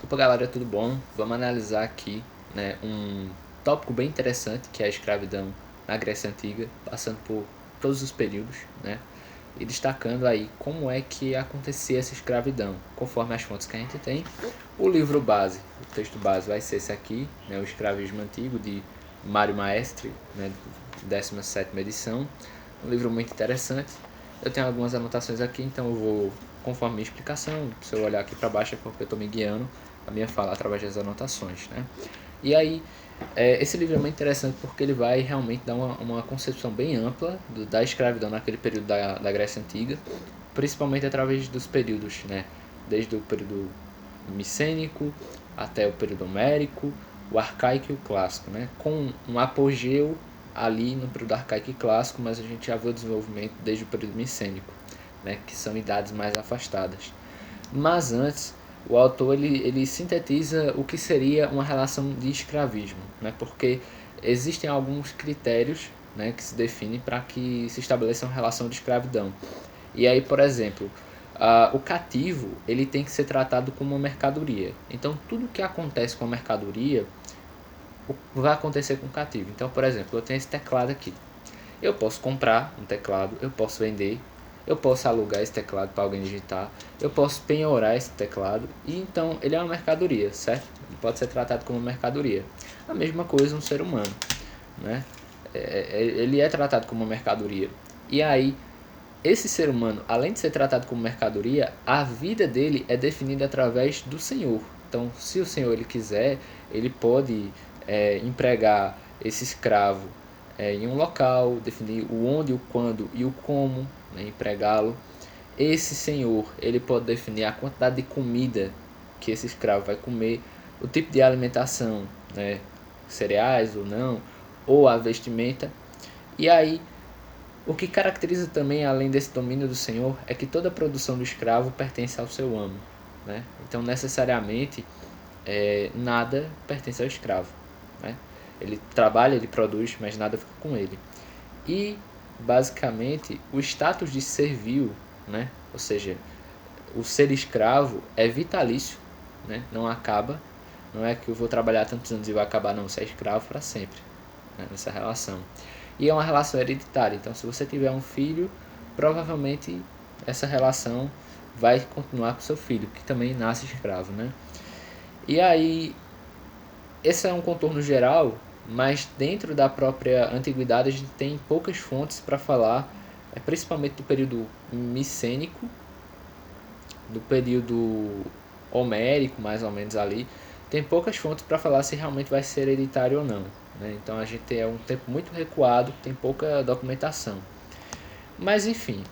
Opa galera, tudo bom? Vamos analisar aqui, um tópico bem interessante que é a escravidão na Grécia Antiga, passando por todos os períodos, e destacando aí como é que acontecia essa escravidão, conforme as fontes que a gente tem. O livro base, o texto base vai ser esse aqui, o Escravismo Antigo, de Mário Maestre, 17ª edição, um livro muito interessante. Eu tenho algumas anotações aqui, então eu vou, conforme minha explicação, se eu olhar aqui para baixo é porque eu estou me guiando a minha fala através das anotações, E aí, esse livro é muito interessante porque ele vai realmente dar uma concepção bem ampla da escravidão naquele período da Grécia Antiga, principalmente através dos períodos, desde o período micênico até o período homérico, o arcaico e o clássico, com um apogeu ali no período arcaico e clássico, mas a gente já vê o desenvolvimento desde o período micênico, que são idades mais afastadas. Mas antes, o autor ele sintetiza o que seria uma relação de escravismo, porque existem alguns critérios, que se definem para que se estabeleça uma relação de escravidão. E aí, por exemplo, o cativo ele tem que ser tratado como uma mercadoria. Então, tudo que acontece com a mercadoria vai acontecer com o cativo. Então, por exemplo, eu tenho esse teclado aqui. Eu posso comprar um teclado, eu posso vender, eu posso alugar esse teclado para alguém digitar, eu posso penhorar esse teclado, e então ele é uma mercadoria, certo? Ele pode ser tratado como mercadoria. A mesma coisa um ser humano, ele é tratado como uma mercadoria. E aí, esse ser humano, além de ser tratado como mercadoria, a vida dele é definida através do Senhor. Então, se o Senhor ele quiser, ele pode empregar esse escravo em um local, definir o onde, o quando e o como, empregá-lo. Esse senhor ele pode definir a quantidade de comida que esse escravo vai comer, o tipo de alimentação, cereais ou não, ou a vestimenta. E aí, o que caracteriza também, além desse domínio do senhor, é que toda a produção do escravo pertence ao seu amo. Então, necessariamente, nada pertence ao escravo. Ele trabalha, ele produz, mas nada fica com ele. E, basicamente, o status de servil, ou seja, o ser escravo é vitalício, não acaba. Não é que eu vou trabalhar tantos anos e vai acabar, não. Você é escravo para sempre, nessa relação. E é uma relação hereditária. Então, se você tiver um filho, provavelmente essa relação vai continuar com seu filho, que também nasce escravo, E aí, esse é um contorno geral, mas dentro da própria antiguidade a gente tem poucas fontes para falar, principalmente do período micênico, do período homérico, mais ou menos ali, tem poucas fontes para falar se realmente vai ser hereditário ou não. Então a gente tem um tempo muito recuado, tem pouca documentação. Mas enfim,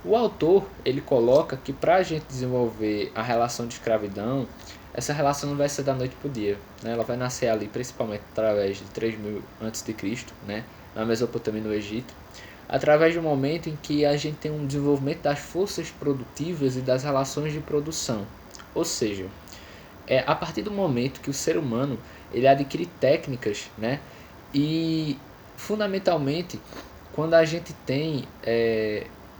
o autor ele coloca que para a gente desenvolver a relação de escravidão, essa relação não vai ser da noite para o dia. Ela vai nascer ali principalmente através de 3000 a.C., na Mesopotâmia e no Egito, através de um momento em que a gente tem um desenvolvimento das forças produtivas e das relações de produção. Ou seja, a partir do momento que o ser humano ele adquire técnicas, e fundamentalmente quando a gente tem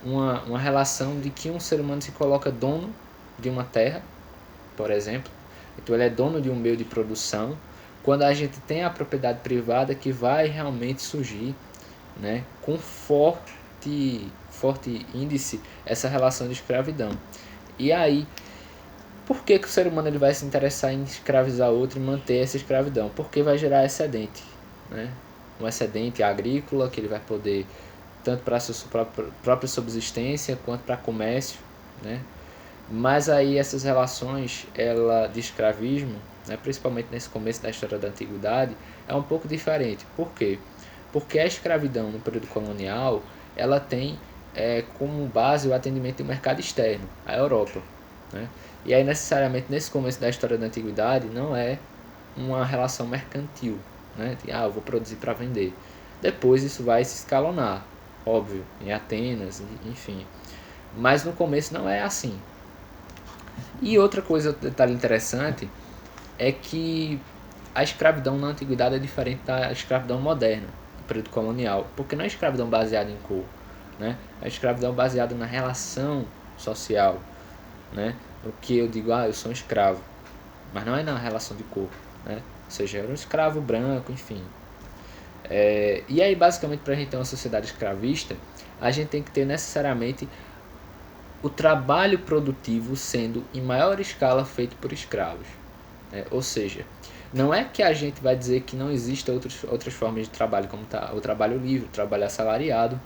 uma relação de que um ser humano se coloca dono de uma terra, por exemplo, então ele é dono de um meio de produção, quando a gente tem a propriedade privada que vai realmente surgir, com forte índice essa relação de escravidão. E aí, por que o ser humano ele vai se interessar em escravizar outro e manter essa escravidão? Porque vai gerar excedente, um excedente agrícola que ele vai poder, tanto para a sua própria subsistência quanto para comércio, Mas aí essas relações de escravismo, principalmente nesse começo da história da antiguidade, é um pouco diferente. Por quê? Porque a escravidão no período colonial ela tem como base o atendimento do mercado externo, a Europa. E aí necessariamente nesse começo da história da antiguidade não é uma relação mercantil, de eu vou produzir para vender. Depois isso vai se escalonar, óbvio, em Atenas, enfim. Mas no começo não é assim. E outra coisa, detalhe interessante, é que a escravidão na antiguidade é diferente da escravidão moderna, do período colonial, porque não é escravidão baseada em cor, é escravidão baseada na relação social, o que eu digo, eu sou um escravo. mas não é na relação de corpo, né? Ou seja, era um escravo branco, enfim. E aí, basicamente, para a gente ter uma sociedade escravista, a gente tem que ter necessariamente o trabalho produtivo sendo em maior escala feito por escravos. Ou seja, não é que a gente vai dizer que não existem outras formas de trabalho, como o trabalho livre, o trabalho assalariado,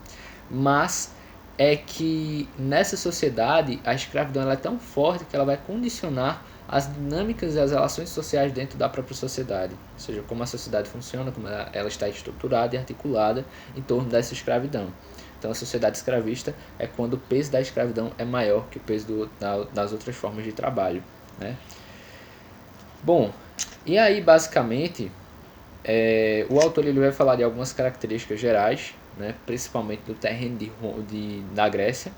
mas é que nessa sociedade a escravidão ela é tão forte que ela vai condicionar as dinâmicas e as relações sociais dentro da própria sociedade, ou seja, como a sociedade funciona, como ela está estruturada e articulada em torno dessa escravidão. Então a sociedade escravista é quando o peso da escravidão é maior que o peso das outras formas de trabalho, né? Bom, e aí basicamente o autor ele vai falar de algumas características gerais, né, principalmente do terreno da Grécia,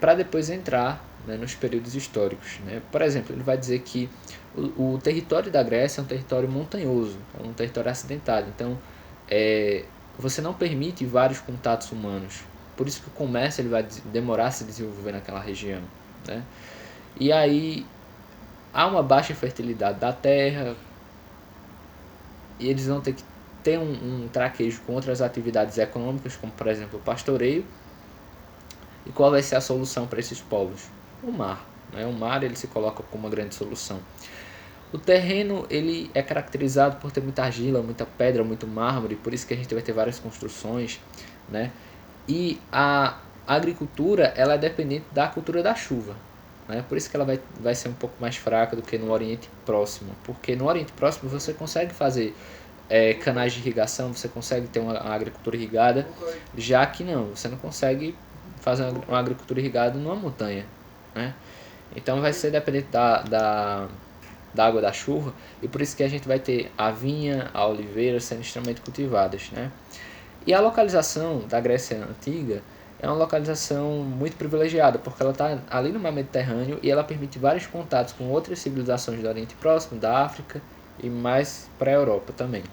para depois entrar, né, nos períodos históricos, né? Por exemplo, ele vai dizer que o território da Grécia é um território montanhoso, um território acidentado, então você não permite vários contatos humanos, por isso que o comércio ele vai demorar a se desenvolver naquela região, né? E aí há uma baixa fertilidade da terra, e eles vão ter que ter um traquejo com outras atividades econômicas, como por exemplo o pastoreio. E qual vai ser a solução para esses povos? O mar, né? O mar ele se coloca como uma grande solução. O terreno ele é caracterizado por ter muita argila, muita pedra, muito mármore, por isso que a gente vai ter várias construções, né? E a agricultura ela é dependente da cultura da chuva, né? Por isso que ela vai ser um pouco mais fraca do que no Oriente Próximo, porque no Oriente Próximo você consegue fazer canais de irrigação, você consegue ter uma agricultura irrigada, já que não, você não consegue fazer uma agricultura irrigada numa montanha, né? Então vai ser dependente da água da chuva, e por isso que a gente vai ter a vinha, a oliveira sendo extremamente cultivadas, né? E a localização da Grécia Antiga é uma localização muito privilegiada, porque ela está ali no mar Mediterrâneo e ela permite vários contatos com outras civilizações do Oriente Próximo, da África e mais para a Europa também,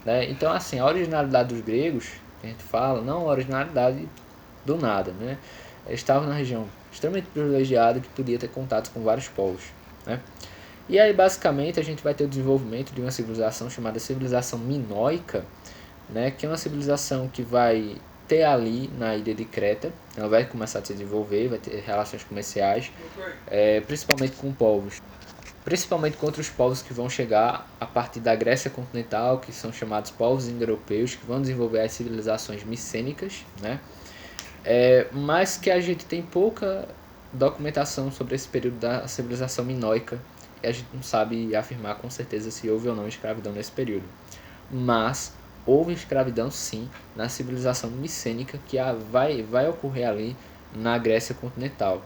né? Então, assim, a originalidade dos gregos, que a gente fala, não a originalidade do nada, né? Eles estavam na região extremamente privilegiada que podia ter contatos com vários povos, né? E aí, basicamente, a gente vai ter o desenvolvimento de uma civilização chamada civilização minoica, né? Que é uma civilização que vai ter ali na ilha de Creta, ela vai começar a se desenvolver, vai ter relações comerciais, principalmente com povos, principalmente com outros povos que vão chegar a partir da Grécia continental, que são chamados povos indo-europeus, que vão desenvolver as civilizações micênicas, né? Mas que a gente tem pouca documentação sobre esse período da civilização minoica, e a gente não sabe afirmar com certeza se houve ou não escravidão nesse período. Mas houve escravidão sim na civilização micênica que vai ocorrer ali na Grécia continental.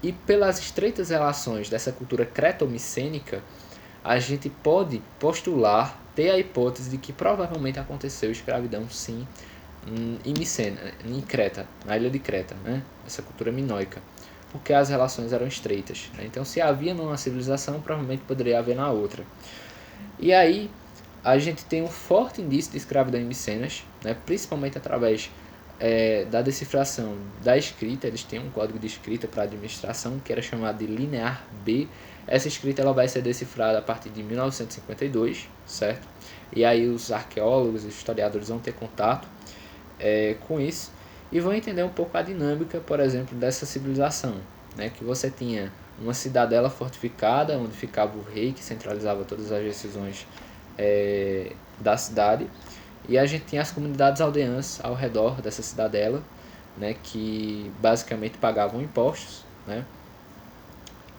E pelas estreitas relações dessa cultura creto-micênica, a gente pode postular, ter a hipótese de que provavelmente aconteceu escravidão sim em Micena, em Creta, na ilha de Creta, né? Essa cultura minoica, porque as relações eram estreitas, né? Então se havia numa civilização, provavelmente poderia haver na outra. E aí a gente tem um forte indício de escravidão em Micenas, né? Principalmente através da decifração da escrita. Eles têm um código de escrita para administração que era chamado de Linear B. Essa escrita ela vai ser decifrada a partir de 1952, certo? E aí os arqueólogos e historiadores vão ter contato com isso e vão entender um pouco a dinâmica, por exemplo, dessa civilização, né? Que você tinha uma cidadela fortificada onde ficava o rei que centralizava todas as decisões da cidade, e a gente tinha as comunidades aldeãs ao redor dessa cidadela, né, que basicamente pagavam impostos, né?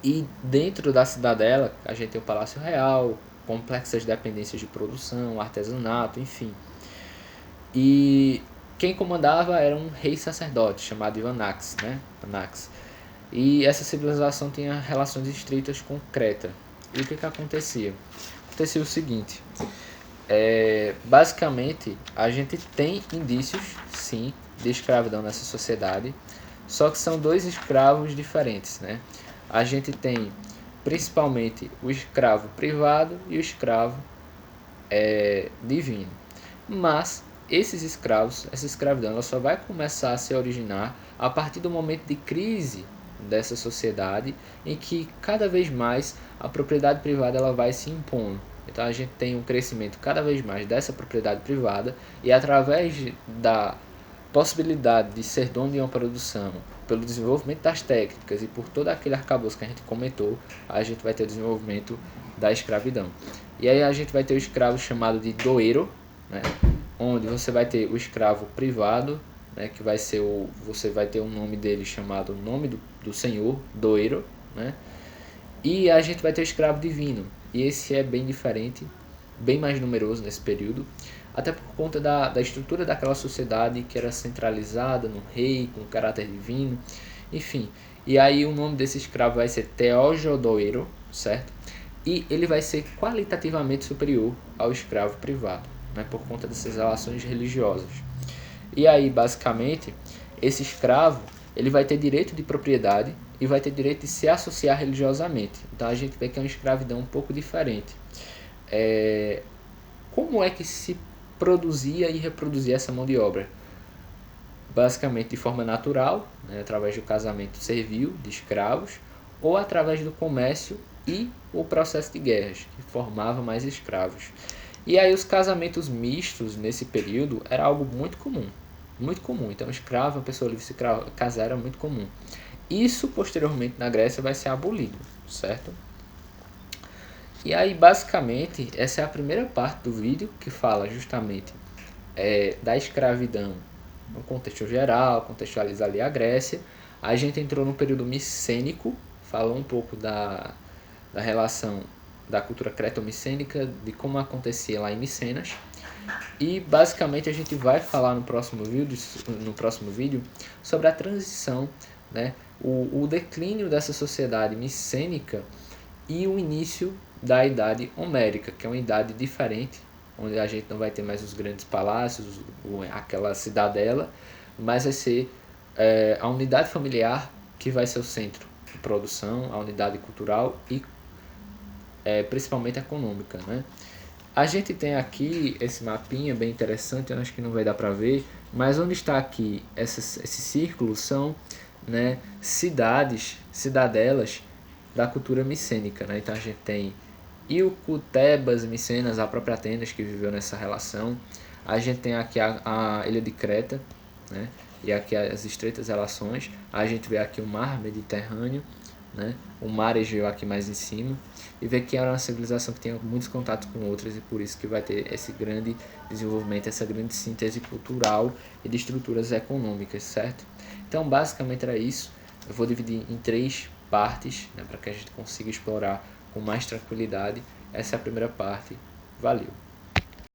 E dentro da cidadela a gente tem o Palácio Real, complexas dependências de produção, artesanato, enfim. E quem comandava era um rei sacerdote chamado Ivanax, né? Anax. E essa civilização tinha relações estreitas com Creta. E o que acontecia? Acontecia o seguinte: basicamente a gente tem indícios, sim, de escravidão nessa sociedade, só que são dois escravos diferentes, né? A gente tem principalmente o escravo privado e o escravo divino. Mas esses escravos, essa escravidão, ela só vai começar a se originar a partir do momento de crise dessa sociedade, em que cada vez mais a propriedade privada ela vai se impondo. Então a gente tem um crescimento cada vez mais dessa propriedade privada e através da possibilidade de ser dono de uma produção, pelo desenvolvimento das técnicas e por todo aquele arcabouço que a gente comentou, a gente vai ter o desenvolvimento da escravidão. E aí a gente vai ter o escravo chamado de doeiro, né, onde você vai ter o escravo privado, né, que vai ser você vai ter um nome dele chamado nome do senhor, doeiro, né, e a gente vai ter o escravo divino, e esse é bem diferente, bem mais numeroso nesse período, até por conta da estrutura daquela sociedade que era centralizada no rei, com caráter divino, enfim. E aí o nome desse escravo vai ser Teojodoeiro, certo? E ele vai ser qualitativamente superior ao escravo privado, né, por conta dessas relações religiosas. E aí, basicamente, esse escravo ele vai ter direito de propriedade e vai ter direito de se associar religiosamente. Então a gente vê que é uma escravidão um pouco diferente. Como é que se produzia e reproduzia essa mão de obra? Basicamente de forma natural, né, através do casamento servil de escravos, ou através do comércio e o processo de guerras, que formava mais escravos. E aí os casamentos mistos nesse período era algo muito comum. Muito comum. Então, escravo, uma pessoa livre se casar era muito comum. Isso, posteriormente, na Grécia vai ser abolido, certo? E aí, basicamente, essa é a primeira parte do vídeo que fala justamente da escravidão no contexto geral, contextualiza ali a Grécia. A gente entrou no período micênico, falou um pouco da relação da cultura creto-micênica, de como acontecia lá em Micenas. E basicamente a gente vai falar no próximo vídeo sobre a transição, né, o declínio dessa sociedade micênica e o início da Idade Homérica, que é uma idade diferente, onde a gente não vai ter mais os grandes palácios, aquela cidadela, mas vai ser a unidade familiar que vai ser o centro de produção, a unidade cultural e principalmente econômica, né? A gente tem aqui esse mapinha bem interessante, eu acho que não vai dar para ver, mas onde está aqui esses círculos são, né, cidadelas da cultura micênica, né? Então a gente tem Ilco, Tebas, Micenas, a própria Atenas que viveu nessa relação. A gente tem aqui a ilha de Creta, né? E aqui as estreitas relações. A gente vê aqui o mar Mediterrâneo, né? O mar Egeu aqui mais em cima, e vê que era uma civilização que tinha muitos contatos com outras e por isso que vai ter esse grande desenvolvimento, essa grande síntese cultural e de estruturas econômicas, certo? Então basicamente era isso. Eu vou dividir em 3 partes, né, para que a gente consiga explorar com mais tranquilidade. Essa é a primeira parte. Valeu!